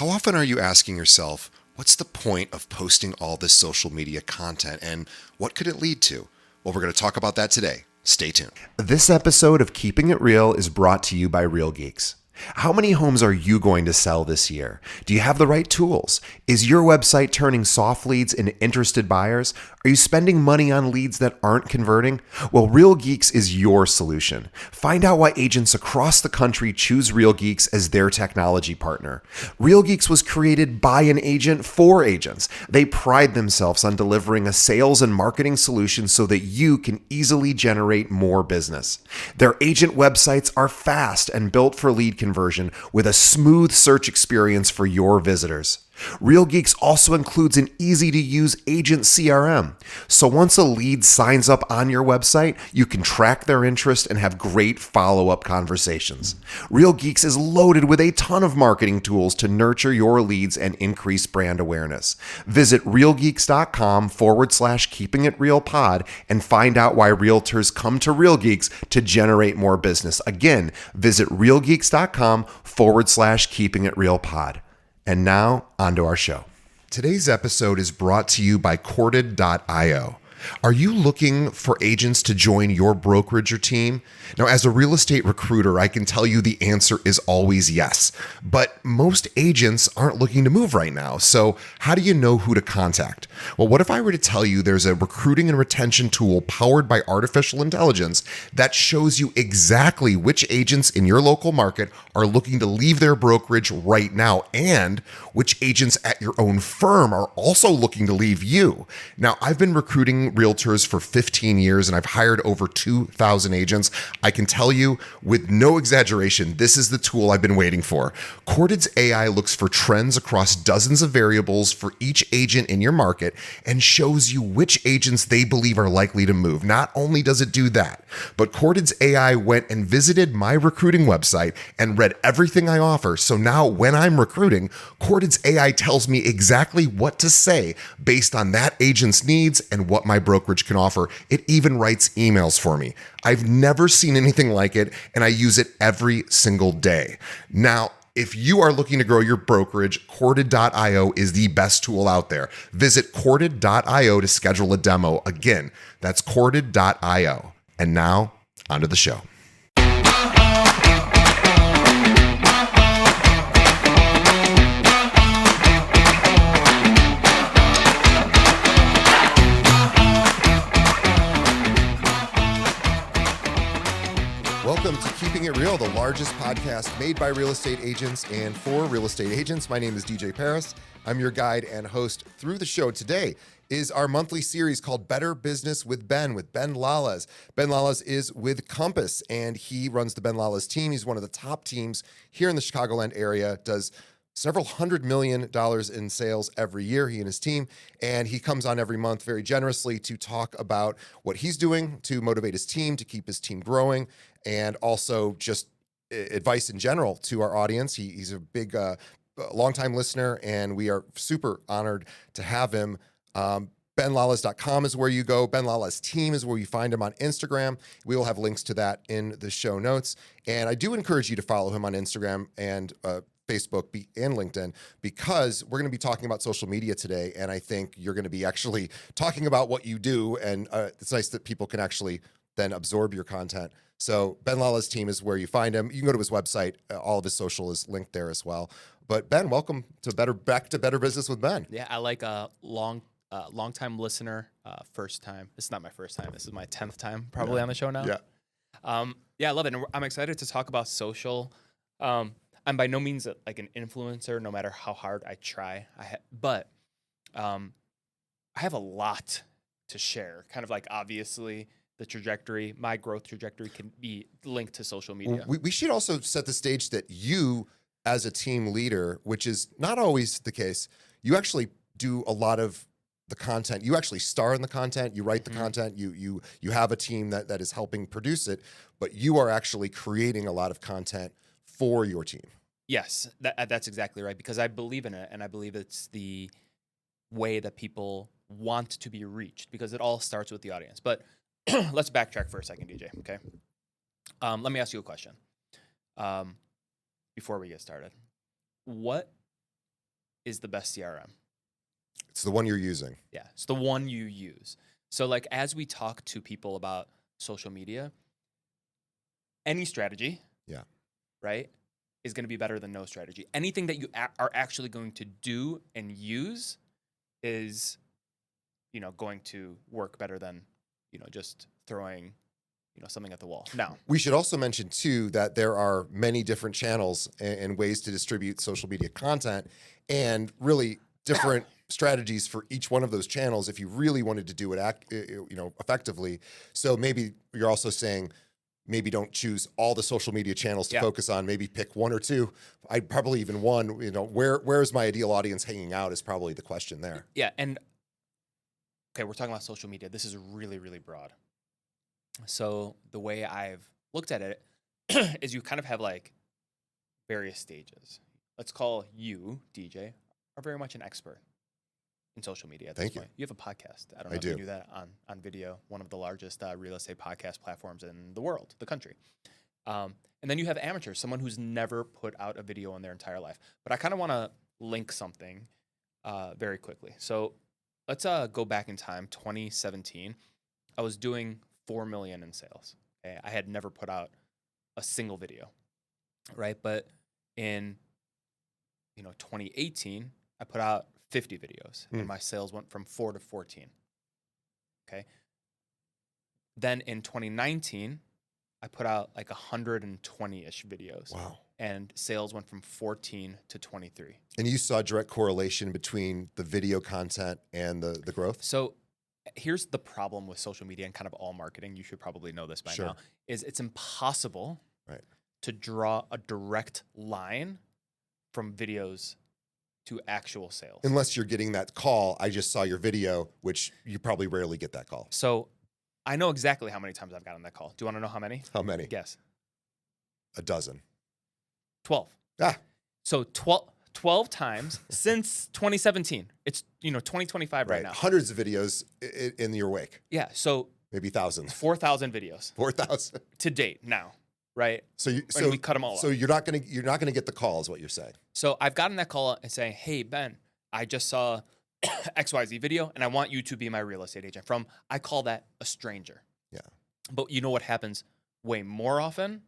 How often are you asking yourself, what's the point of posting all this social media content and what could it lead to? Well, we're going to talk about that today. Stay tuned. This episode of Keeping It Real is brought to you by Real Geeks. How many homes are you going to sell this year? Do you have the right tools? Is your website turning soft leads into interested buyers? Are you spending money on leads that aren't converting? Well, Real Geeks is your solution. Find out why agents across the country choose Real Geeks as their technology partner. Real Geeks was created by an agent for agents. They pride themselves on delivering a sales and marketing solution so that you can easily generate more business. Their agent websites are fast and built for lead conversion with a smooth search experience for your visitors. Real Geeks also includes an easy-to-use agent CRM. So once a lead signs up on your website, you can track their interest and have great follow-up conversations. Real Geeks is loaded with a ton of marketing tools to nurture your leads and increase brand awareness. Visit realgeeks.com/keepingitrealpod and find out why realtors come to Real Geeks to generate more business. Again, visit realgeeks.com/keepingitrealpod. And now, onto our show. Today's episode is brought to you by Corded.io. Are you looking for agents to join your brokerage or team? Now, as a real estate recruiter, I can tell you the answer is always yes. But most agents aren't looking to move right now. So how do you know who to contact? Well, what if I were to tell you there's a recruiting and retention tool powered by artificial intelligence that shows you exactly which agents in your local market are looking to leave their brokerage right now and which agents at your own firm are also looking to leave you? Now, I've been recruiting realtors for 15 years and I've hired over 2,000 agents. I can tell you with no exaggeration, this is the tool I've been waiting for. Corded's AI looks for trends across dozens of variables for each agent in your market and shows you which agents they believe are likely to move. Not only does it do that, but Corded's AI went and visited my recruiting website and read everything I offer. So now when I'm recruiting, Corded's AI tells me exactly what to say based on that agent's needs and what my brokerage can offer. It even writes emails for me. I've never seen anything like it, and I use it every single day. Now, if you are looking to grow your brokerage, Corded.io is the best tool out there. Visit Corded.io to schedule a demo. Again, that's Corded.io. And now, onto the show. Welcome to Keeping It Real, the largest podcast made by real estate agents and for real estate agents. My name is DJ Paris. I'm your guide and host through the show. Today is our monthly series called Better Business with Ben.lalez. Ben.lalez is with Compass, and he runs the Ben.lalez team. He's one of the top teams here in the Chicagoland area, does several $100 million in sales every year, he and his team, and he comes on every month very generously to talk about what he's doing to motivate his team, to keep his team growing, and also just advice in general to our audience. He's a big, longtime listener, and we are super honored to have him. Ben.lalez.com is where you go. Ben.lalez team is where you find him on Instagram. We will have links to that in the show notes. And I do encourage you to follow him on Instagram and Facebook and LinkedIn, because we're going to be talking about social media today. And I think you're going to be actually talking about what you do. And it's nice that people can actually then absorb your content. So Ben.lalez team is where you find him. You can go to his website. All of his social is linked there as well. But Ben, welcome to Back to Better Business with Ben. Yeah, I like a long-time listener, first time. This is not my first time. This is my 10th time probably on the show now. Yeah. Yeah, I love it. And I'm excited to talk about social. I'm by no means like an influencer, no matter how hard I try. But I have a lot to share. Kind of like, obviously, the trajectory, my growth trajectory can be linked to social media. We should also set the stage that you, as a team leader, which is not always the case, you actually do a lot of the content. You actually star in the content. You write the content. You have a team that is helping produce it, but you are actually creating a lot of content for your team. Yes, that's exactly right, because I believe in it, and I believe it's the way that people want to be reached, because it all starts with the audience. But let's backtrack for a second, DJ, okay? Let me ask you a question before we get started. What is the best CRM. It's the one you're using. Yeah, it's the one you use. So like as we talk to people about social media, any strategy, Yeah. right, is going to be better than no strategy. Anything that you are actually going to do and use is, going to work better than, just throwing, something at the wall. Now, We should also mention too that there are many different channels and ways to distribute social media content, and really different strategies for each one of those channels if you really wanted to do it effectively. So maybe you're also saying maybe don't choose all the social media channels to focus on, maybe pick one or two. I'd probably even one, where is my ideal audience hanging out is probably the question there. Yeah, and okay, we're talking about social media. This is really, really broad. So the way I've looked at it is you kind of have like various stages. Let's call you, DJ, are very much an expert in social media at this point. You have a podcast. I don't know if you knew that on video, one of the largest real estate podcast platforms in the world, the country. And then you have amateurs, someone who's never put out a video in their entire life. But I kind of want to link something very quickly. So let's go back in time, 2017. I was doing $4 million in sales. Okay? I had never put out a single video, right? But in 2018, I put out 50 videos, and my sales went from 4 to 14. Okay. Then in 2019, I put out like 120-ish videos. Wow. And sales went from 14 to 23. And you saw direct correlation between the video content and the growth? So here's the problem with social media and kind of all marketing. You should probably know this by now. Is it's impossible to draw a direct line from videos to actual sales. Unless you're getting that call, I just saw your video, which you probably rarely get that call. So I know exactly how many times I've gotten that call. Do you want to know how many? How many? Guess. A dozen. 12. Ah. So 12 times since 2017. It's 2025 right now. Hundreds of videos in your wake. Yeah. So maybe thousands. 4,000 videos. 4,000 to date now. Right. So we cut them all So up. you're not gonna get the call, is what you're saying. So I've gotten that call and saying, "Hey Ben, I just saw XYZ video, and I want you to be my real estate agent." I call that a stranger. Yeah. But you know what happens way more often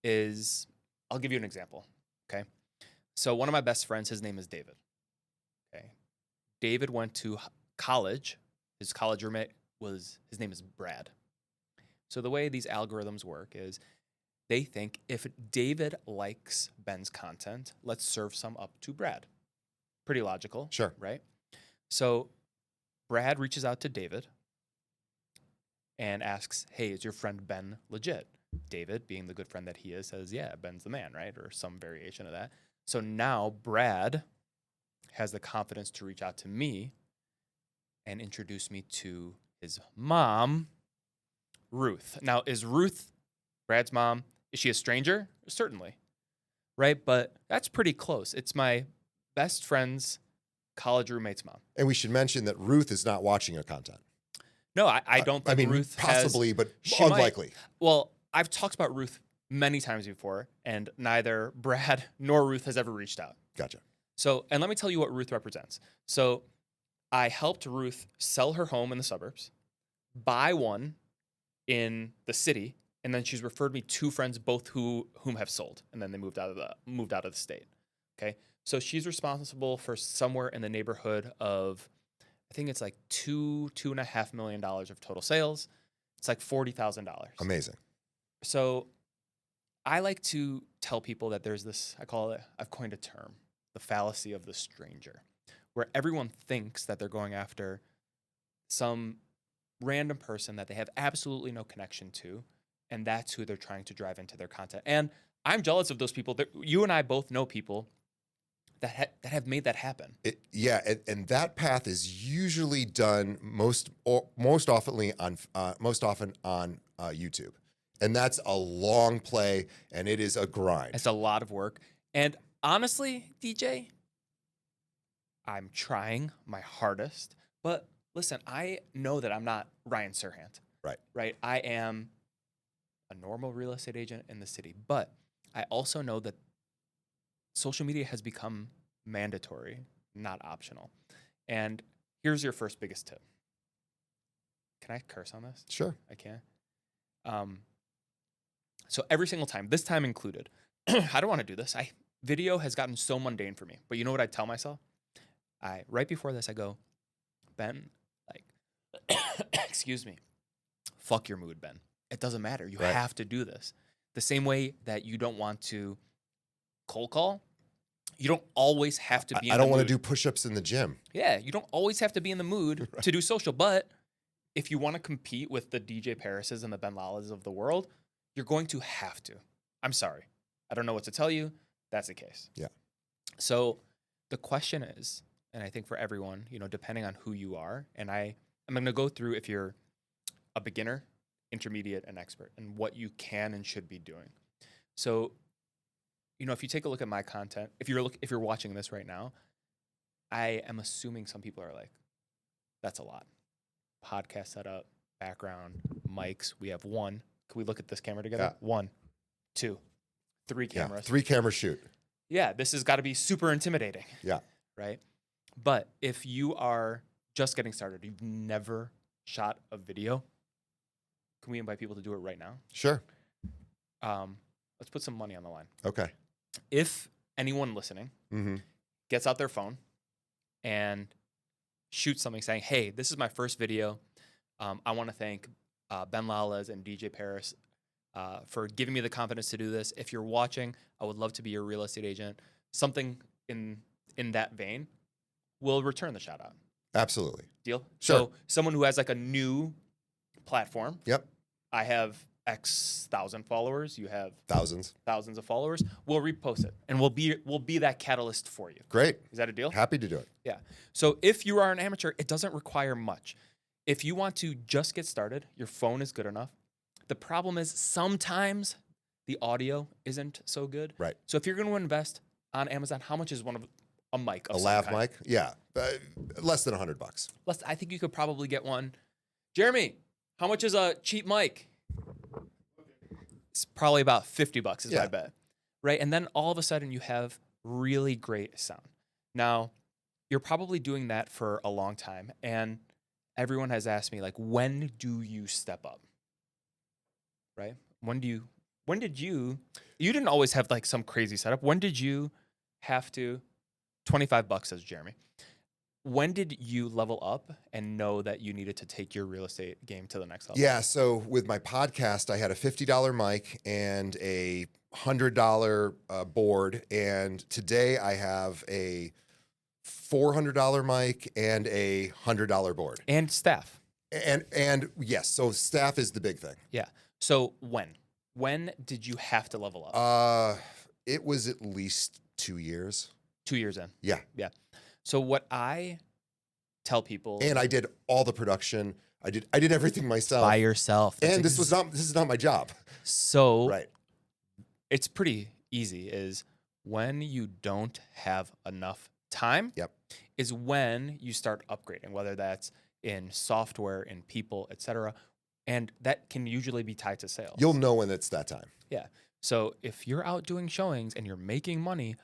is, I'll give you an example. Okay. So one of my best friends, his name is David. Okay. David went to college. His college roommate his name is Brad. So the way these algorithms work is, they think if David likes Ben's content, let's serve some up to Brad. Pretty logical. Sure. Right? So Brad reaches out to David and asks, "Hey, is your friend Ben legit?" David, being the good friend that he is, says, "Yeah, Ben's the man," right? Or some variation of that. So now Brad has the confidence to reach out to me and introduce me to his mom, Ruth. Now, is Ruth, Brad's mom, is she a stranger? Certainly, right? But that's pretty close. It's my best friend's college roommate's mom. And we should mention that Ruth is not watching your content. No, I don't think Ruth possibly, but unlikely. Well, I've talked about Ruth many times before, and neither Brad nor Ruth has ever reached out. Gotcha. So, and let me tell you what Ruth represents. So I helped Ruth sell her home in the suburbs, buy one in the city, and then she's referred me 2 friends, both whom have sold, and then they moved out of the state. Okay, so she's responsible for somewhere in the neighborhood of, I think it's like $2.5 million of total sales. It's like $40,000. Amazing. So I like to tell people that there's this, I've coined a term, the fallacy of the stranger, where everyone thinks that they're going after some random person that they have absolutely no connection to, and that's who they're trying to drive into their content. And I'm jealous of those people. You and I both know people that have made that happen. And that path is usually done most often on YouTube, and that's a long play, and it is a grind. It's a lot of work, and honestly, DJ, I'm trying my hardest. But listen, I know that I'm not Ryan Serhant. Right. I am a normal real estate agent in the city, but I also know that social media has become mandatory, not optional. And here's your first biggest tip. Can I curse on this? Sure. I can. So every single time, this time included, I don't want to do this. Video has gotten so mundane for me. But you know what I tell myself? Right before this, I go, Ben, like, excuse me, fuck your mood, Ben. It doesn't matter. You Right. have to do this. The same way that you don't want to cold call, you don't always have to be in the mood. I don't want to do push-ups in the gym. Yeah, you don't always have to be in the mood Right. to do social. But if you want to compete with the DJ Paris's and the ben.lalez of the world, you're going to have to. I'm sorry. I don't know what to tell you. That's the case. Yeah. So the question is, and I think for everyone, depending on who you are, and I'm going to go through if you're a beginner, intermediate, and expert, and what you can and should be doing. So, if you take a look at my content, if you're watching this right now, I am assuming some people are like, that's a lot. Podcast setup, background, mics. We have one. Can we look at this camera together? Yeah. 1, 2, 3 cameras. Yeah, 3 camera shoot. Yeah, this has got to be super intimidating. Yeah. Right? But if you are just getting started, you've never shot a video, can we invite people to do it right now? Sure. Let's put some money on the line. Okay. If anyone listening Mm-hmm. gets out their phone and shoots something saying, hey, this is my first video. I want to thank ben.lalez and DJ Paris for giving me the confidence to do this. If you're watching, I would love to be your real estate agent. Something in that vein, we'll return the shout out. Absolutely. Deal? Sure. So someone who has like a new platform. Yep. I have X thousand followers. You have Thousands. thousands of followers. We'll repost it, and we'll be that catalyst for you. Great. Is that a deal? Happy to do it. Yeah. So if you are an amateur, it doesn't require much. If you want to just get started, your phone is good enough. The problem is sometimes the audio isn't so good. Right. So if you're going to invest on Amazon, how much is a mic? A lav mic? Yeah. Less than $100. I think you could probably get one. Jeremy, how much is a cheap mic? It's probably about $50 is my bet. Right? And then all of a sudden you have really great sound. Now, you're probably doing that for a long time. And everyone has asked me, like, when do you step up? Right? When did you didn't always have like some crazy setup. When did you have to, $25 says Jeremy. When did you level up and know that you needed to take your real estate game to the next level? Yeah. So with my podcast, I had a $50 mic and a $100 board. And today I have a $400 mic and a $100 board. And staff. And yes, so staff is the big thing. Yeah. So when did you have to level up? It was at least 2 years. 2 years in. Yeah. Yeah. So what I tell people, And I did all the production. I did everything myself. by yourself. And this is not my job. So Right. it's pretty easy. Is when you don't have enough time. Yep. Is when you start upgrading, whether that's in software, in people, etc. And that can usually be tied to sales. You'll know when it's that time. Yeah. So if you're out doing showings and you're making money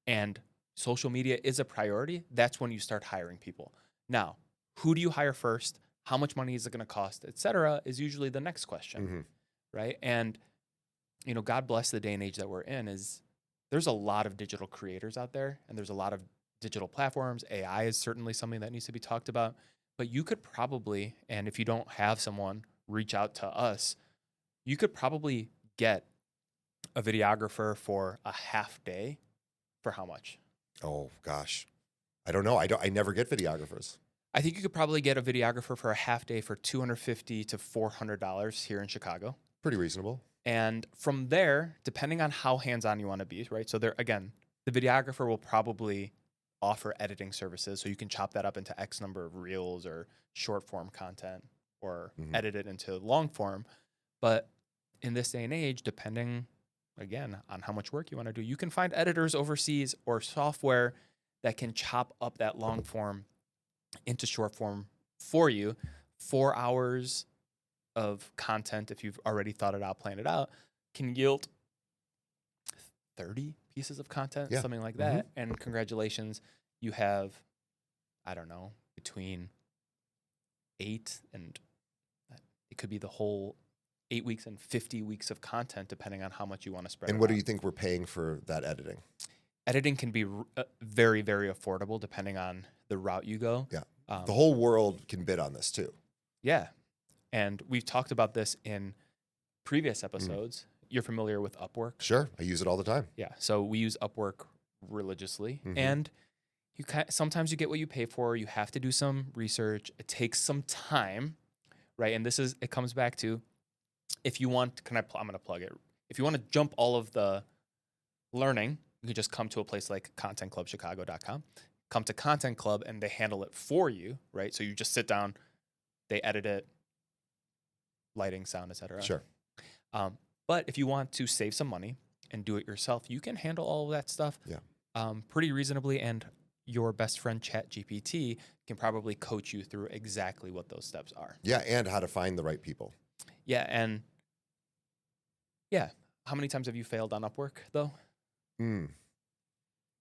and social media is a priority, that's when you start hiring people. Now, who do you hire first? How much money is it going to cost, et cetera, is usually the next question, Mhm. right? And, God bless the day and age that we're in is there's a lot of digital creators out there and there's a lot of digital platforms. AI is certainly something that needs to be talked about, but you could probably, and if you don't have someone reach out to us, you could probably get a videographer for a half day for how much? Oh gosh. I don't know. I never get videographers. I think you could probably get a videographer for a half day for $250 to $400 here in Chicago. Pretty reasonable. And from there, depending on how hands-on you want to be, right? So there, again, the videographer will probably offer editing services. So you can chop that up into X number of reels or short form content or edit it into long form. But in this day and age, depending, again, on how much work you want to do, you can find editors overseas or software that can chop up that long form into short form for you. 4 hours of content, if you've already thought it out, planned it out, can yield $30,000 pieces of content, Yeah. something like that. And congratulations, you have, I don't know, between 8 and it could be the whole 8 weeks and 50 weeks of content, depending on how much you want to spread. And it what out. do you think we're paying for that editing? Editing can be very, very affordable depending on the route you go. Yeah. The whole world can bid on this too. Yeah. And we've talked about this in previous episodes. You're familiar with Upwork? Sure. I use it all the time. Yeah. So we use Upwork religiously. And sometimes you get what you pay for. You have to do some research. It takes some time, right? And it comes back to, if you want, I'm going to plug it. If you want to jump all of the learning, you can just come to a place like contentclubchicago.com. Come to Content Club and they handle it for you, right? So you just sit down, they edit it, lighting, sound, etc. Sure. But if you want to save some money and do it yourself, you can handle all of that stuff pretty reasonably. And your best friend ChatGPT can probably coach you through exactly what those steps are. Yeah, and how to find the right people. Yeah, and yeah. How many times have you failed on Upwork, though?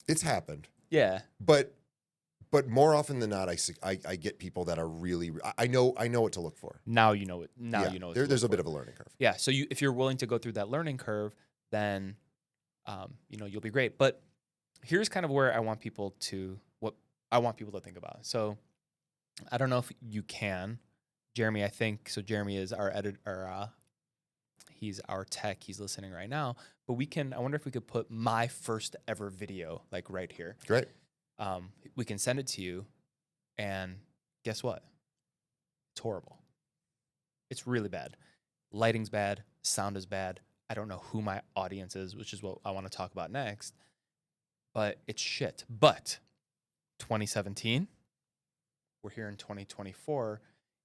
It's happened. Yeah. But more often than not, I get people that are really, I know what to look for. Now you know it. Now you know it. There's a bit of a learning curve. Yeah. So if you're willing to go through that learning curve, then you'll be great. But here's kind of where I want people to think about. So I don't know if you can, Jeremy. I think so. Jeremy is our editor. He's our tech. He's listening right now. But I wonder if we could put my first ever video like right here. Great. We can send it to you, and guess what? It's horrible. It's really bad. Lighting's bad. Sound is bad. I don't know who my audience is, which is what I want to talk about next. But it's shit. But 2017, we're here in 2024,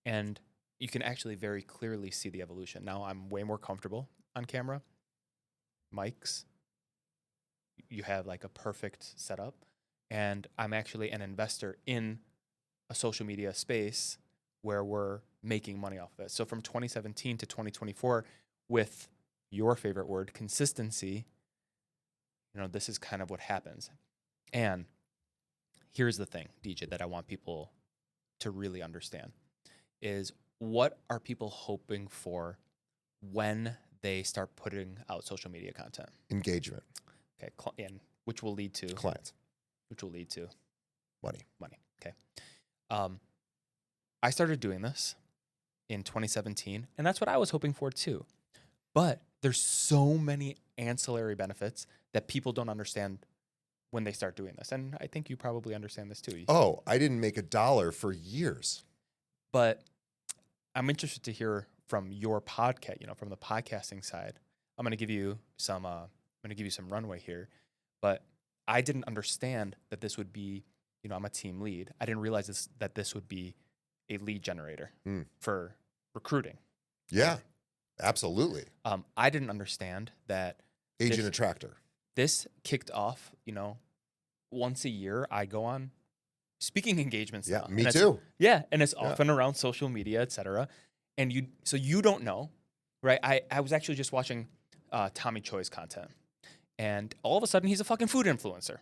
and you can actually very clearly see the evolution. Now I'm way more comfortable on camera. Mics. You have like a perfect setup. And I'm actually an investor in a social media space where we're making money off of it. So from 2017 to 2024, with your favorite word, consistency, this is kind of what happens. And here's the thing, DJ, that I want people to really understand is, what are people hoping for when they start putting out social media content? Engagement. Okay, and which will lead to clients. Which will lead to money. Okay. I started doing this in 2017, and that's what I was hoping for too. But there's so many ancillary benefits that people don't understand when they start doing this. And I think you probably understand this too. Oh, I didn't make $1 for years. But I'm interested to hear from your podcast, from the podcasting side. I'm going to give you some runway here, but I didn't understand that this would be, I'm a team lead. I didn't realize that this would be a lead generator for recruiting. Yeah, absolutely. I didn't understand that agent attractor. This kicked off, once a year I go on speaking engagements. Yeah, now. me too. Yeah, and it's often around social media, etc. And you don't know, right? I was actually just watching Tommy Choi's content. And all of a sudden, he's a fucking food influencer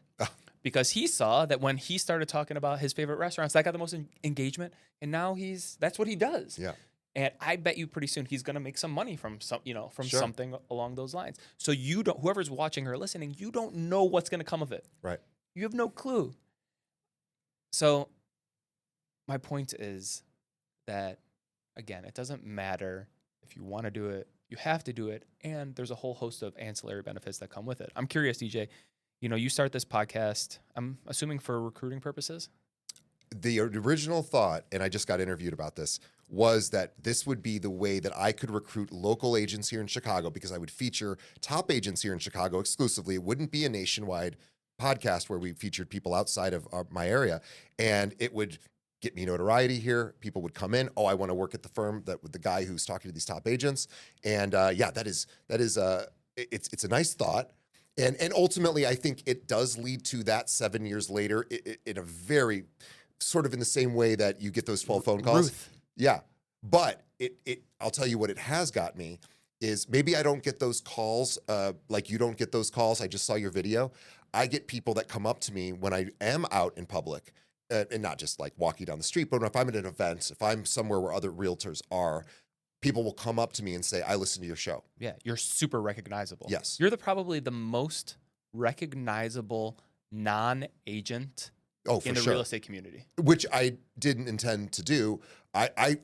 because he saw that when he started talking about his favorite restaurants, that got the most engagement. And now that's what he does. Yeah. And I bet you pretty soon he's going to make some money from something along those lines. So whoever's watching or listening, you don't know what's going to come of it. Right. You have no clue. So my point is that, again, it doesn't matter if you want to do it. You have to do it, and there's a whole host of ancillary benefits that come with it. I'm curious, DJ, you start this podcast, I'm assuming for recruiting purposes? The original thought, and I just got interviewed about this, was that this would be the way that I could recruit local agents here in Chicago, because I would feature top agents here in Chicago exclusively. It wouldn't be a nationwide podcast where we featured people outside of my area, and it would get me notoriety here. People would come in. Oh, I want to work at the firm with the guy who's talking to these top agents. And it's a nice thought. And ultimately, I think it does lead to that 7 years later in a very sort of in the same way that you get those 12 phone calls. Ruth. Yeah. But I'll tell you what it has got me is maybe I don't get those calls like you don't get those calls. I just saw your video. I get people that come up to me when I am out in public, and not just like walking down the street, but if I'm at an event, if I'm somewhere where other realtors are, people will come up to me and say, I listen to your show. Yeah, you're super recognizable. Yes. You're probably the most recognizable non-agent Oh, for in the sure. real estate community. Which I didn't intend to do. I'm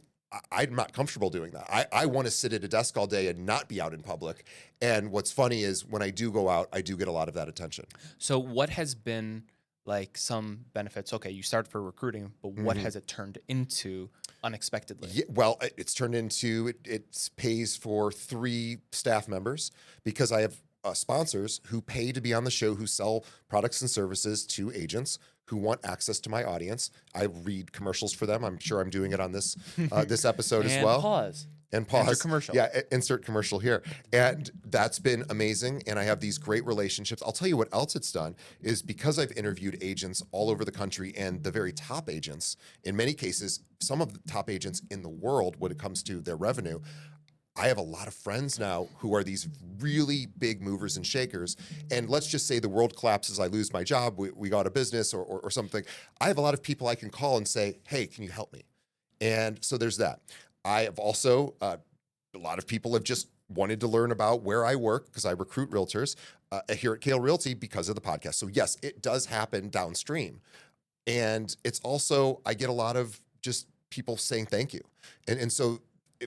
not comfortable doing that. I want to sit at a desk all day and not be out in public. And what's funny is when I do go out, I do get a lot of that attention. So what has been like some benefits? Okay, you started for recruiting, but what has it turned into unexpectedly? Yeah, well, it's turned into, it pays for 3 staff members because I have sponsors who pay to be on the show, who sell products and services to agents who want access to my audience. I read commercials for them. I'm sure I'm doing it on this this episode as well. And pause. Insert commercial. Yeah, insert commercial here. And that's been amazing. And I have these great relationships. I'll tell you what else it's done is because I've interviewed agents all over the country and the very top agents, in many cases, some of the top agents in the world when it comes to their revenue, I have a lot of friends now who are these really big movers and shakers. And let's just say the world collapses, I lose my job, we go out of business or something. I have a lot of people I can call and say, hey, can you help me? And so there's that. I have also, a lot of people have just wanted to learn about where I work because I recruit realtors here at Kale Realty because of the podcast. So yes, it does happen downstream. And it's also, I get a lot of just people saying thank you. And so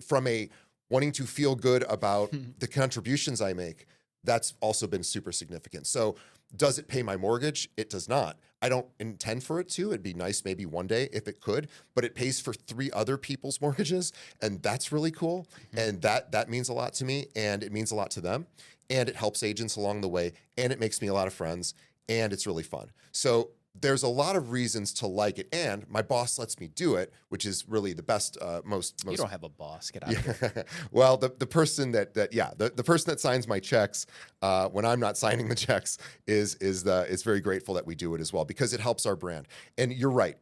from a wanting to feel good about the contributions I make, that's also been super significant. So does it pay my mortgage? It does not. I don't intend for it to. It'd be nice maybe one day if it could, but it pays for 3 other people's mortgages, and that's really cool. And that means a lot to me, and it means a lot to them, and it helps agents along the way, and it makes me a lot of friends, and it's really fun. So there's a lot of reasons to like it, and my boss lets me do it, which is really the best, most. You don't have a boss. Get out of here. Well, the person the person that signs my checks when I'm not signing the checks is very grateful that we do it as well because it helps our brand. And you're right.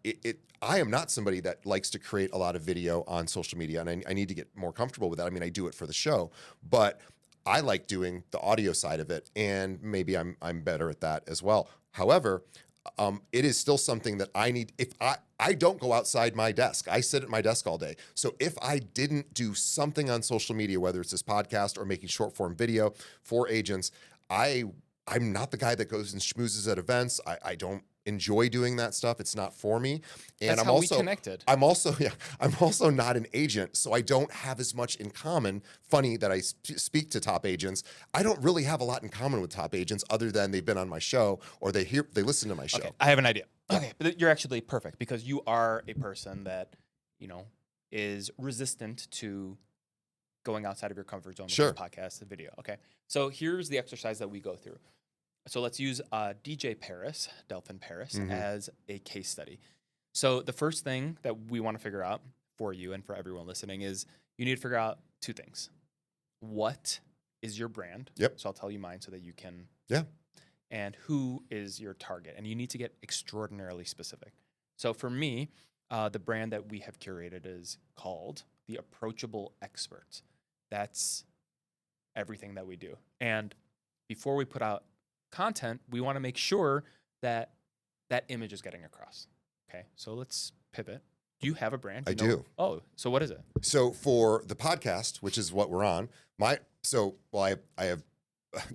I am not somebody that likes to create a lot of video on social media, and I need to get more comfortable with that. I mean, I do it for the show, but I like doing the audio side of it, and maybe I'm better at that as well. However, it is still something that I need. If I don't go outside my desk, I sit at my desk all day. So if I didn't do something on social media, whether it's this podcast or making short form video for agents, I'm not the guy that goes and schmoozes at events. I don't enjoy doing that stuff. It's not for me. And That's I'm how also we connected. I'm also not an agent, so I don't have as much in common. Funny that I speak to top agents. I don't really have a lot in common with top agents other than they've been on my show or they listen to my show. Okay, I have an idea. Okay, but you're actually perfect because you are a person that, is resistant to going outside of your comfort zone with Sure. this podcast and video. Okay, so here's the exercise that we go through. So let's use DJ Paris, Delphin Paris, as a case study. So the first thing that we want to figure out for you and for everyone listening is you need to figure out 2 things. What is your brand? Yep. So I'll tell you mine so that you can. Yeah. And who is your target? And you need to get extraordinarily specific. So for me, the brand that we have curated is called The Approachable Expert. That's everything that we do. And before we put out content, we want to make sure that that image is getting across. Okay, so let's pivot. Do you have a brand? I do. Oh, so what is it? So for the podcast, which is what we're on, I have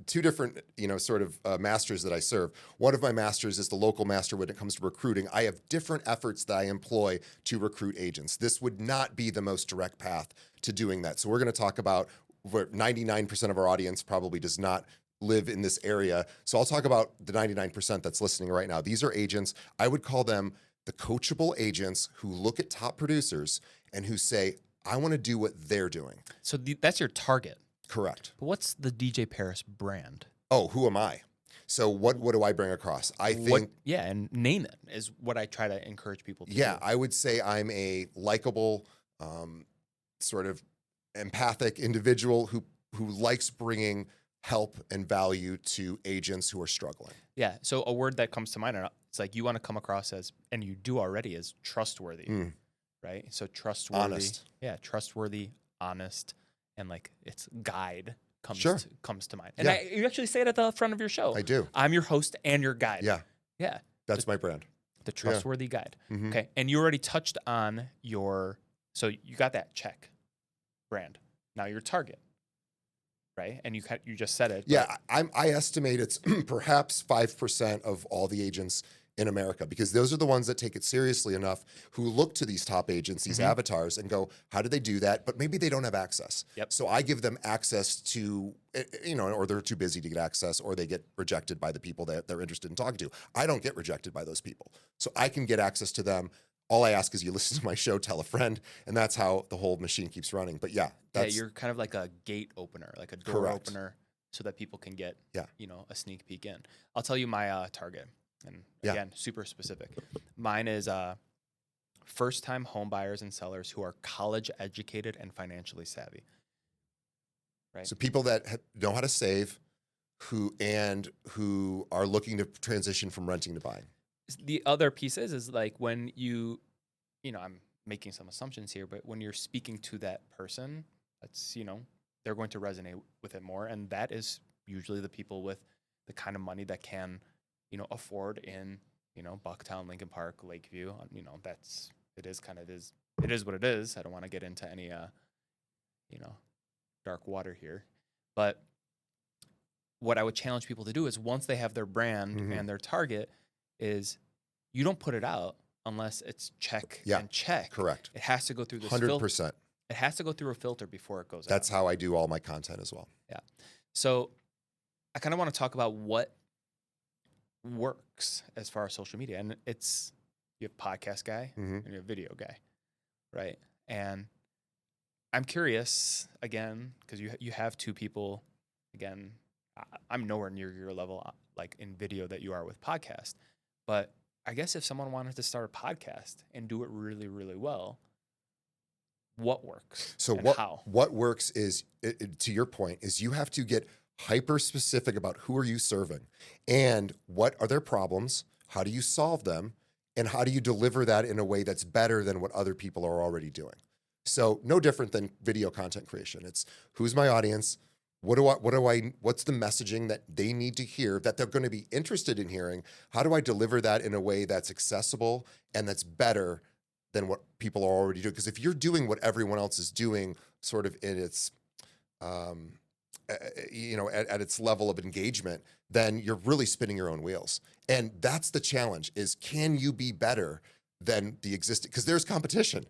2 different, sort of masters that I serve. One of my masters is the local master when it comes to recruiting. I have different efforts that I employ to recruit agents. This would not be the most direct path to doing that. So we're going to talk about where 99% of our audience probably does not live in this area. So I'll talk about the 99% that's listening right now. These are agents. I would call them the coachable agents who look at top producers and who say, I want to do what they're doing. So that's your target. Correct. But what's the DJ Paris brand? Oh, who am I? So what do I bring across? I think and name it is what I try to encourage people to do. Yeah, I would say I'm a likable, sort of empathic individual who likes bringing help and value to agents who are struggling. Yeah. So a word that comes to mind, it's like you want to come across as, and you do already, as trustworthy, right? So trustworthy. Honest. Yeah, trustworthy, honest, and like its guide Sure. comes to mind. And Yeah. you actually say it at the front of your show. I do. I'm your host and your guide. Yeah. Yeah. That's my brand. The trustworthy guide. Mhm. Okay. And you already touched on so you got that check brand. Now your target, right? And you just said it. Yeah, I estimate it's perhaps 5% of all the agents in America, because those are the ones that take it seriously enough, who look to these top agents, these avatars, and go, how do they do that? But maybe they don't have access. Yep. So I give them access to, or they're too busy to get access, or they get rejected by the people that they're interested in talking to. I don't get rejected by those people. So I can get access to them. All I ask is you listen to my show, tell a friend, and that's how the whole machine keeps running. But yeah, you're kind of like a gate opener, like a door opener, so that people can get, a sneak peek in. I'll tell you my target, and again, super specific. Mine is first-time home buyers and sellers who are college educated and financially savvy. Right. So people that know how to save, who are looking to transition from renting to buying. The other piece is like when I'm making some assumptions here, but when you're speaking to that person, that's, they're going to resonate with it more. And that is usually the people with the kind of money that can, afford in, Bucktown, Lincoln Park, Lakeview. It is what it is. I don't want to get into any, dark water here. But what I would challenge people to do is, once they have their brand and their target, is you don't put it out unless it's check and check. Correct. It has to go through this 100%. It has to go through a filter before it goes out. That's how I do all my content as well. Yeah. So I kind of want to talk about what works as far as social media. And you have podcast guy and you have video guy, right? And I'm curious, again, because you have two people, again, I'm nowhere near your level, like in video, that you are with podcast. But I guess if someone wanted to start a podcast and do it really, really well, what works? So what works is, to your point, is you have to get hyper specific about who are you serving and what are their problems, how do you solve them, and how do you deliver that in a way that's better than what other people are already doing. So no different than video content creation. It's who's my audience, what's the messaging that they need to hear, that they're going to be interested in hearing? How do I deliver that in a way that's accessible and that's better than what people are already doing? Because if you're doing what everyone else is doing, sort of in its, at its level of engagement, then you're really spinning your own wheels. And that's the challenge: is can you be better than the existing? Because there's competition,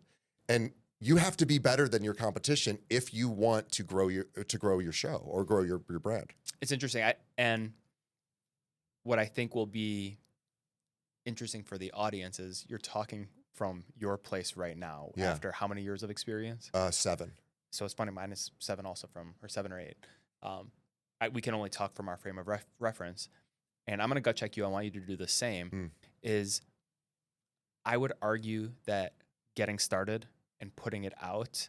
and you have to be better than your competition if you want to grow your show or grow your brand. It's interesting. And what I think will be interesting for the audience is you're talking from your place right now after how many years of experience? 7. So it's funny, mine is 7 also, or 7 or 8. We can only talk from our frame of reference. And I'm going to gut check you. I want you to do the same. Is I would argue that getting started and putting it out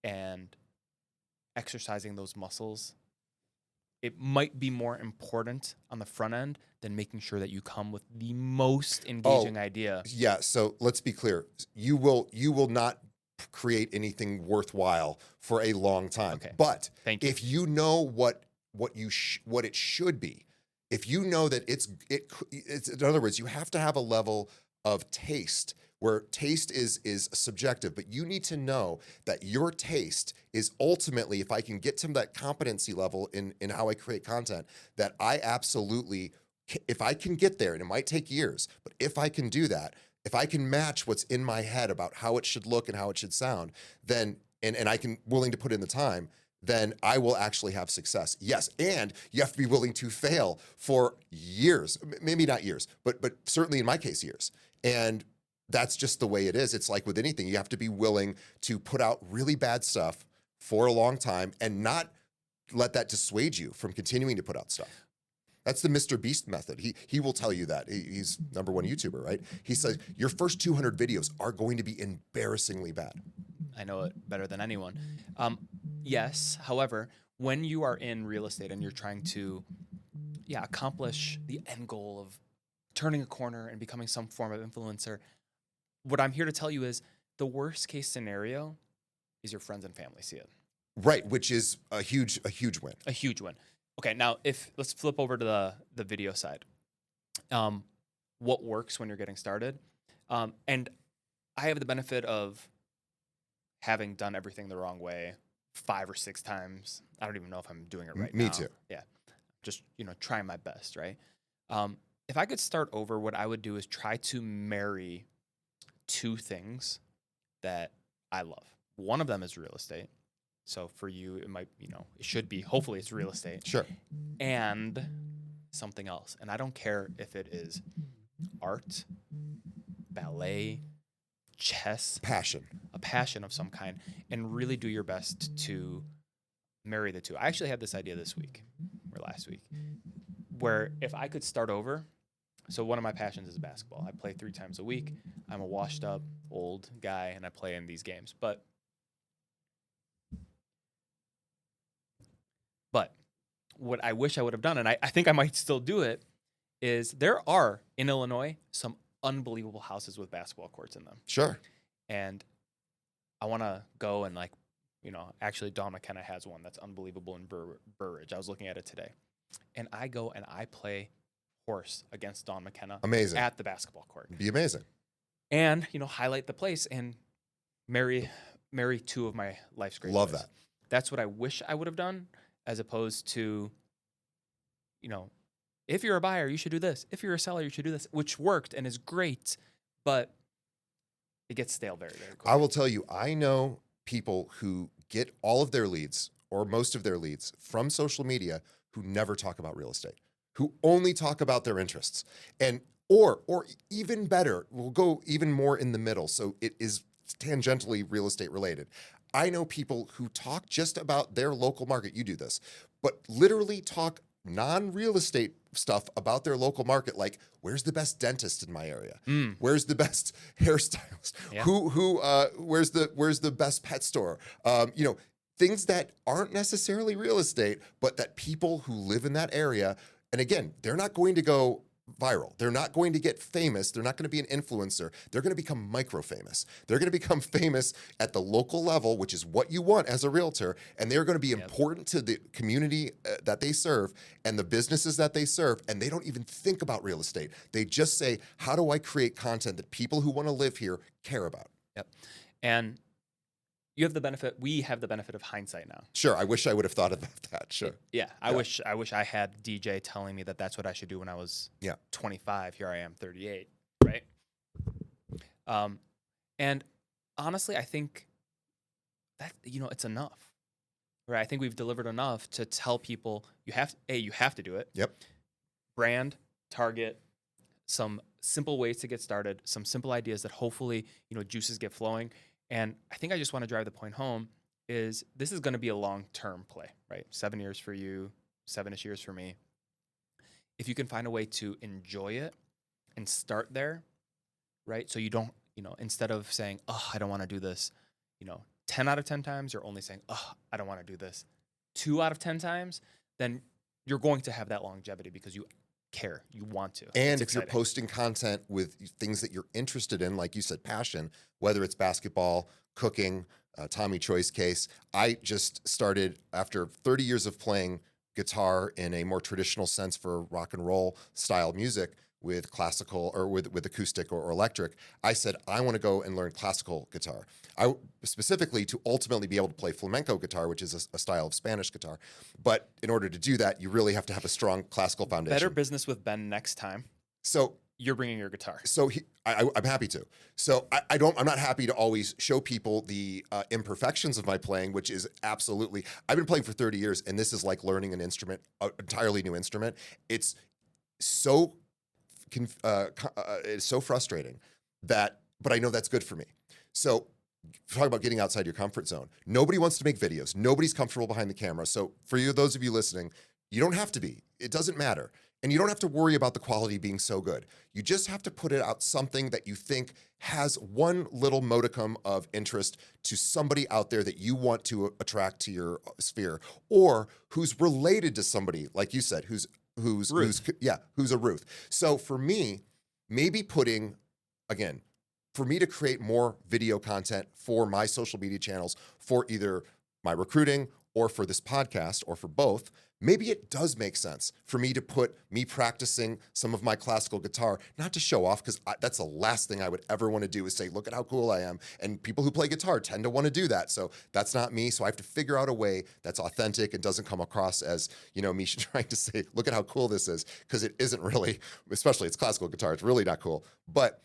and exercising those muscles, it might be more important on the front end than making sure that you come with the most engaging idea. Yeah. So let's be clear. You will not create anything worthwhile for a long time. Okay. But Thank you. if you know what it should be, if you know that it's in other words, you have to have a level of taste, where taste is subjective, but you need to know that your taste is ultimately, if I can get to that competency level in how I create content, that I absolutely, if I can get there, and it might take years, but if I can do that, if I can match what's in my head about how it should look and how it should sound, then, and I can willing to put in the time, then I will actually have success. Yes, and you have to be willing to fail for years, maybe not years, but certainly in my case, years. And that's just the way it is. It's like with anything, you have to be willing to put out really bad stuff for a long time and not let that dissuade you from continuing to put out stuff. That's the Mr. Beast method. He will tell you that. He's #1 YouTuber, right? He says your first 200 videos are going to be embarrassingly bad. I know it better than anyone. Yes, however, when you are in real estate and you're trying to accomplish the end goal of turning a corner and becoming some form of influencer, what I'm here to tell you is the worst case scenario is your friends and family see it. Right, which is a huge win. A huge win. Okay, now let's flip over to the video side. What works when you're getting started? And I have the benefit of having done everything the wrong way 5 or 6 times. I don't even know if I'm doing it right now. Me too. Yeah, just trying my best, right? If I could start over, what I would do is try to marry 2 things that I love. One of them is real estate. So for you, it might, it should be, hopefully it's real estate. Sure. And something else. And I don't care if it is art, ballet, chess. Passion. A passion of some kind. And really do your best to marry the 2. I actually had this idea this week, or last week, where if I could start over. So one of my passions is basketball. I play 3 times a week. I'm a washed up old guy, and I play in these games. But what I wish I would have done, and I think I might still do it, is there are, in Illinois, some unbelievable houses with basketball courts in them. Sure. And I want to go and, actually Don McKenna has one that's unbelievable in Burridge. I was looking at it today. And I go and I play horse against Don McKenna. Amazing. At the basketball court. It'd be amazing. And, highlight the place and marry 2 of my life's great Love joys. that. That's what I wish I would have done, as opposed to, if you're a buyer, you should do this. If you're a seller, you should do this, which worked and is great, but it gets stale very, very quickly. I will tell you, I know people who get all of their leads or most of their leads from social media who never talk about real estate, who only talk about their interests. And or even better, we'll go even more in the middle. So it is tangentially real estate related. I know people who talk just about their local market. You do this, but literally talk non-real estate stuff about their local market, like where's the best dentist in my area? Where's the best hairstylist? Yeah. Where's the best pet store? Things that aren't necessarily real estate, but that people who live in that area, and again, they're not going to go viral. They're not going to get famous. They're not going to be an influencer. They're going to become micro-famous. They're going to become famous at the local level, which is what you want as a realtor. And they're going to be important to the community that they serve and the businesses that they serve. And they don't even think about real estate. They just say, how do I create content that people who want to live here care about? Yep. And we have the benefit of hindsight now. Sure. I wish I would have thought about that. Sure. Yeah. I wish I had DJ telling me that that's what I should do when I was 25. Here I am, 38. Right. And honestly, I think that, it's enough. Right. I think we've delivered enough to tell people you have to do it. Yep. Brand, target, some simple ways to get started, some simple ideas that hopefully, juices get flowing. And I think I just want to drive the point home is this is going to be a long-term play, right? 7 years for you, 7-ish years for me. If you can find a way to enjoy it and start there, right? So you don't, instead of saying, oh, I don't want to do this, 10 out of 10 times, you're only saying, oh, I don't want to do this 2 out of 10 times, then you're going to have that longevity because you care, you want to. And if you're posting content with things that you're interested in, like you said, passion, whether it's basketball, cooking, Tommy Choi's case, I just started after 30 years of playing guitar in a more traditional sense for rock and roll style music with classical or with acoustic or electric. I said, I want to go and learn classical guitar. I specifically to ultimately be able to play flamenco guitar, which is a style of Spanish guitar. But in order to do that, you really have to have a strong classical foundation. Better business with Ben next time. So you're bringing your guitar. So I'm happy to. So I'm not happy to always show people the imperfections of my playing, which is absolutely. I've been playing for 30 years, and this is like learning an instrument, an entirely new instrument. It's so frustrating but I know that's good for me. So talk about getting outside your comfort zone. Nobody wants to make videos. Nobody's comfortable behind the camera. So for you, those of you listening, you don't have to be. It doesn't matter. And you don't have to worry about the quality being so good. You just have to put it out something that you think has one little modicum of interest to somebody out there that you want to attract to your sphere, or who's related to somebody, like you said, who's a Ruth. So for me, maybe for me to create more video content for my social media channels for either my recruiting or for this podcast or for both, maybe it does make sense for me to put me practicing some of my classical guitar, not to show off, because that's the last thing I would ever want to do is say, look at how cool I am. And people who play guitar tend to want to do that. So that's not me. So I have to figure out a way that's authentic and doesn't come across as, me trying to say, look at how cool this is, because it isn't really, especially it's classical guitar. It's really not cool. But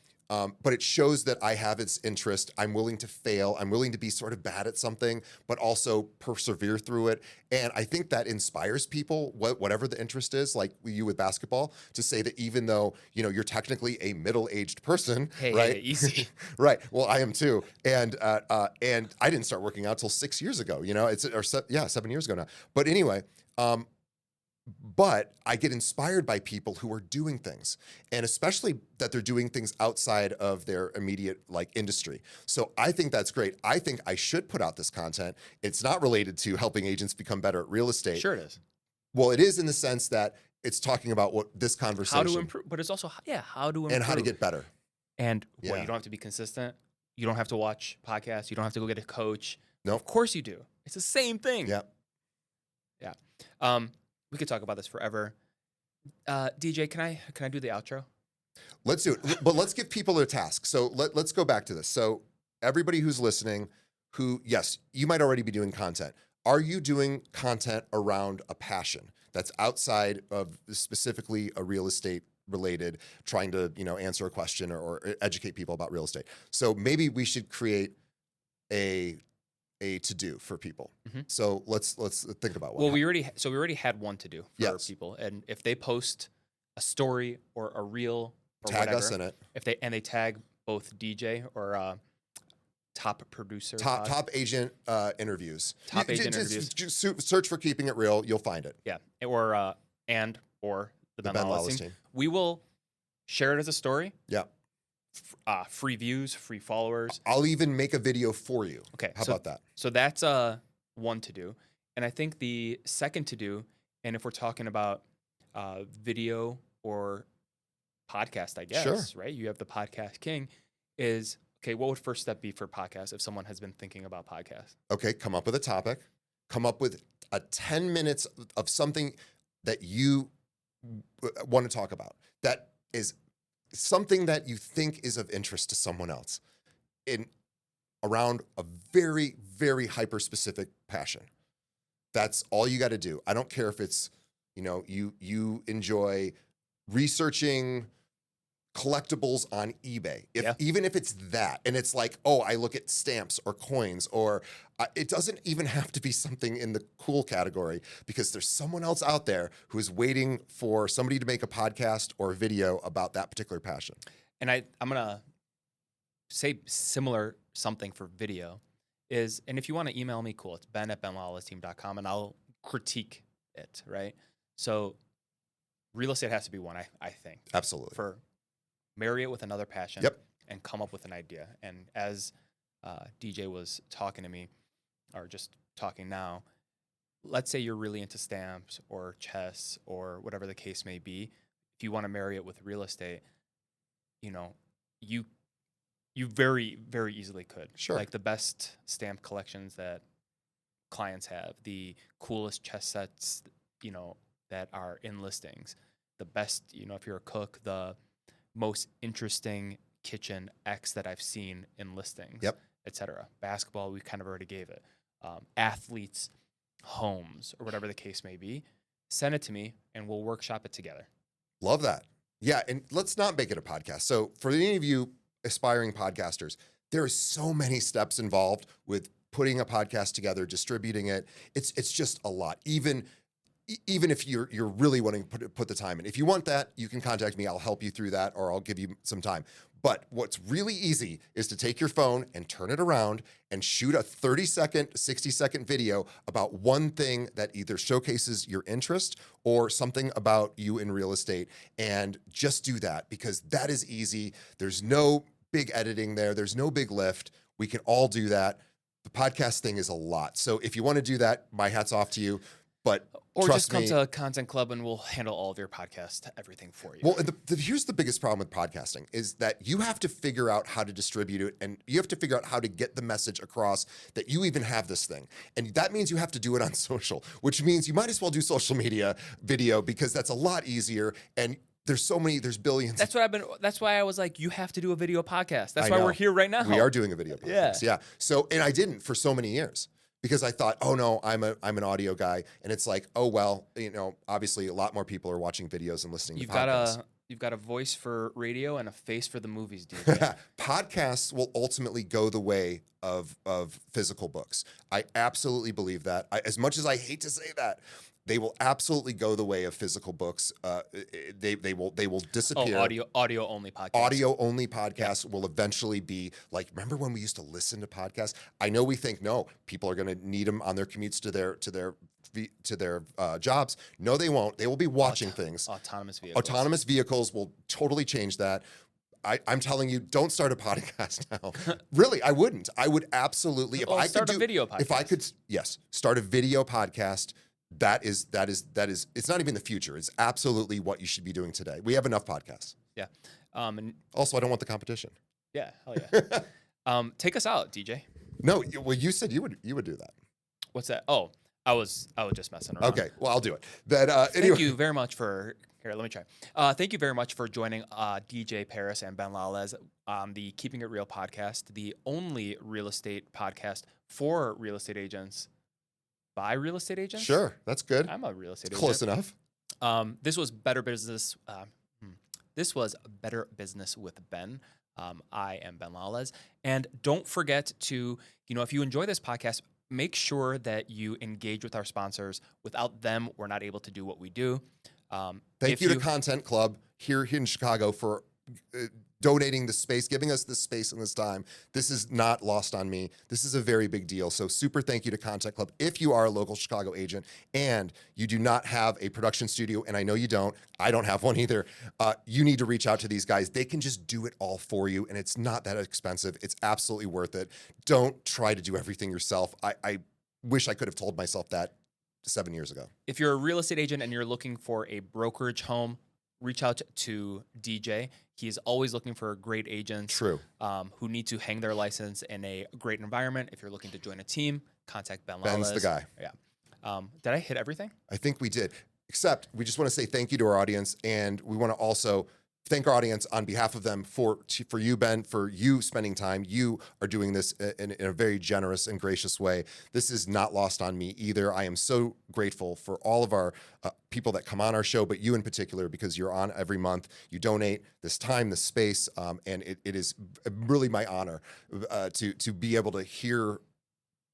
it shows that I have its interest. I'm willing to fail. I'm willing to be sort of bad at something, but also persevere through it. And I think that inspires people, whatever the interest is, like you with basketball, to say that even though, you're technically a middle-aged person, right? Hey, easy. Right. Well, I am too. And I didn't start working out till 6 years ago, 7 years ago now. But anyway, but I get inspired by people who are doing things, and especially that they're doing things outside of their immediate industry. So I think that's great. I think I should put out this content. It's not related to helping agents become better at real estate. Sure it is. Well, it is in the sense that it's talking about what this conversation. How to improve, but it's also, how to improve. And how to get better. And you don't have to be consistent. You don't have to watch podcasts. You don't have to go get a coach. No. Of course you do. It's the same thing. Yeah. Yeah. We could talk about this forever. DJ, can I do the outro? Let's do it. But let's give people a task. So let's go back to this. So everybody who's listening, yes, you might already be doing content. Are you doing content around a passion that's outside of specifically a real estate related, trying to, answer a question or educate people about real estate? So maybe we should create a to-do for people. Mm-hmm. So let's think about what. Well, we already had one to do for people, and if they post a story or a reel or tag whatever, us in it. If they tag both DJ or top producer, top agent interviews. Top agent interviews. Just search for Keeping It Real. You'll find it. Yeah, or the ben.lalez team. We will share it as a story. Yeah. Free views, free followers. I'll even make a video for you. Okay. How about that? So that's one to do. And I think the second to do, and if we're talking about video or podcast, I guess, sure. Right? You have the podcast king, is, okay, what would first step be for podcasts if someone has been thinking about podcasts? Okay, come up with a topic. Come up with 10 minutes of something that you want to talk about. That is something that you think is of interest to someone else around a very, very hyper-specific passion. That's all you got to do. I don't care if it's, you enjoy researching collectibles on eBay. Even if it's that, and it's like, oh, I look at stamps or coins, or it doesn't even have to be something in the cool category, because there's someone else out there who is waiting for somebody to make a podcast or a video about that particular passion. And I'm going to say similar something for video is, and if you want to email me, cool. It's ben@ben.lalez.com, and I'll critique it, right? So real estate has to be one, I think. Absolutely. For marry it with another passion. Yep. And come up with an idea. And as DJ was talking to me, or just talking now, let's say you're really into stamps or chess or whatever the case may be. If you want to marry it with real estate, you very, very easily could. Sure. Like the best stamp collections that clients have, the coolest chess sets, that are in listings, the best, if you're a cook, the most interesting kitchen X that I've seen in listings, etc. Basketball, we kind of already gave it. Athletes, homes, or whatever the case may be, send it to me and we'll workshop it together. Love that. Yeah, and let's not make it a podcast. So for any of you aspiring podcasters, there are so many steps involved with putting a podcast together, distributing it. It's just a lot. Even if you're really wanting to put the time in. If you want that, you can contact me. I'll help you through that, or I'll give you some time. But what's really easy is to take your phone and turn it around and shoot a 30-second, 60-second video about one thing that either showcases your interest or something about you in real estate, and just do that, because that is easy. There's no big editing there. There's no big lift. We can all do that. The podcast thing is a lot. So if you want to do that, my hat's off to you. But Or trust just come me, to Content Club and we'll handle all of your podcast, everything for you. well, here's the biggest problem with podcasting is that you have to figure out how to distribute it, and you have to figure out how to get the message across that you even have this thing. And that means you have to do it on social, which means you might as well do social media video, because that's a lot easier. And there's billions. That's why I was like, you have to do a video podcast. That's I why know. we're here right now. We are doing a video podcast. Yeah. So, and I didn't for so many years, because I thought, oh no, I'm an audio guy. And it's like, oh, well, obviously a lot more people are watching videos and listening to podcasts. You've got a voice for radio and a face for the movies, dude. Podcasts will ultimately go the way of physical books. I absolutely believe that. As much as I hate to say that, they will absolutely go the way of physical books. They will disappear. Oh, audio only podcasts. Audio only podcasts will eventually be like. Remember when we used to listen to podcasts? I know we think no, people are going to need them on their commutes to their jobs. No, they won't. They will be watching things. Autonomous vehicles. Autonomous vehicles will totally change that. I'm telling you, don't start a podcast now. Really, I wouldn't. I would absolutely. If I start could a video podcast. If I could, yes, start a video podcast. That is. It's not even the future. It's absolutely what you should be doing today. We have enough podcasts. Yeah. And also, I don't want the competition. yeah, hell yeah. Take us out, DJ. No, well, you said you would do that. What's that? Oh, I was just messing around. Okay, well, I'll do it. Then Thank anyway. you very much for. Here, let me try. Thank you very much for joining DJ Paris and ben.lalez on the Keeping It Real podcast, the only real estate podcast for real estate agents by real estate agents. Sure, that's good. I'm a real estate agent. Close enough. This was Better Business. This was Better Business with Ben. I am ben.lalez, and don't forget to, if you enjoy this podcast, make sure that you engage with our sponsors. Without them, we're not able to do what we do. Thank you to Content Club here in Chicago for donating the space, giving us this space and this time. This is not lost on me. This is a very big deal. So super thank you to Content Club. If you are a local Chicago agent and you do not have a production studio, and I know you don't, I don't have one either, you need to reach out to these guys. They can just do it all for you, and it's not that expensive. It's absolutely worth it. Don't try to do everything yourself. I wish I could have told myself that 7 years ago. If you're a real estate agent and you're looking for a brokerage home, reach out to DJ. He's always looking for great agents. True. Who need to hang their license in a great environment. If you're looking to join a team, contact Ben.lalez. Ben's the guy. Yeah. Did I hit everything? I think we did. Except we just want to say thank you to our audience, and we want to also thank our audience on behalf of them for you, Ben, for you spending time. You are doing this in a very generous and gracious way. This is not lost on me either. I am so grateful for all of our people that come on our show, but you in particular, because you're on every month. You donate this time, this space, and it is really my honor to be able to hear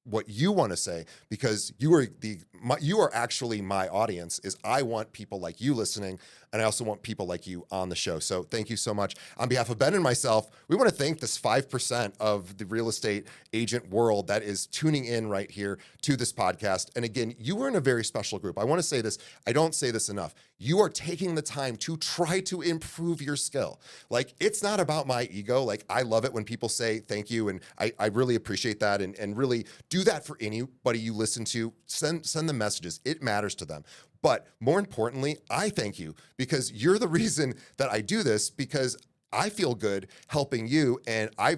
what you want to say, because you are actually my audience. Is I want people like you listening, and I also want people like you on the show. So thank you so much. On behalf of Ben and myself, we want to thank this 5% of the real estate agent world that is tuning in right here to this podcast. And again, you are in a very special group. I want to say this. I don't say this enough. You are taking the time to try to improve your skill. Like, it's not about my ego. Like, I love it when people say thank you, and I really appreciate that, and really do that for anybody you listen to. Send them messages. It matters to them. But more importantly, I thank you, because you're the reason that I do this, because I feel good helping you, and I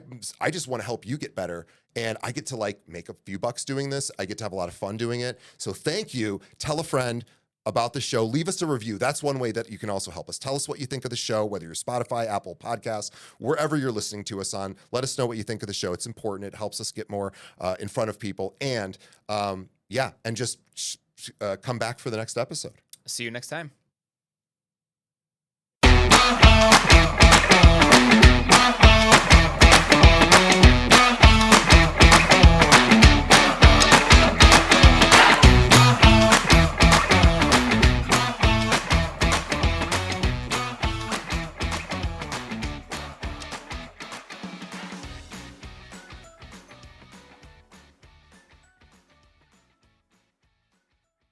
just want to help you get better. And I get to make a few bucks doing this. I get to have a lot of fun doing it. So thank you. Tell a friend about the show. Leave us a review. That's one way that you can also help us. Tell us what you think of the show, whether you're Spotify, Apple Podcasts, wherever you're listening to us on. Let us know what you think of the show. It's important. It helps us get more in front of people. And and just come back for the next episode. See you next time.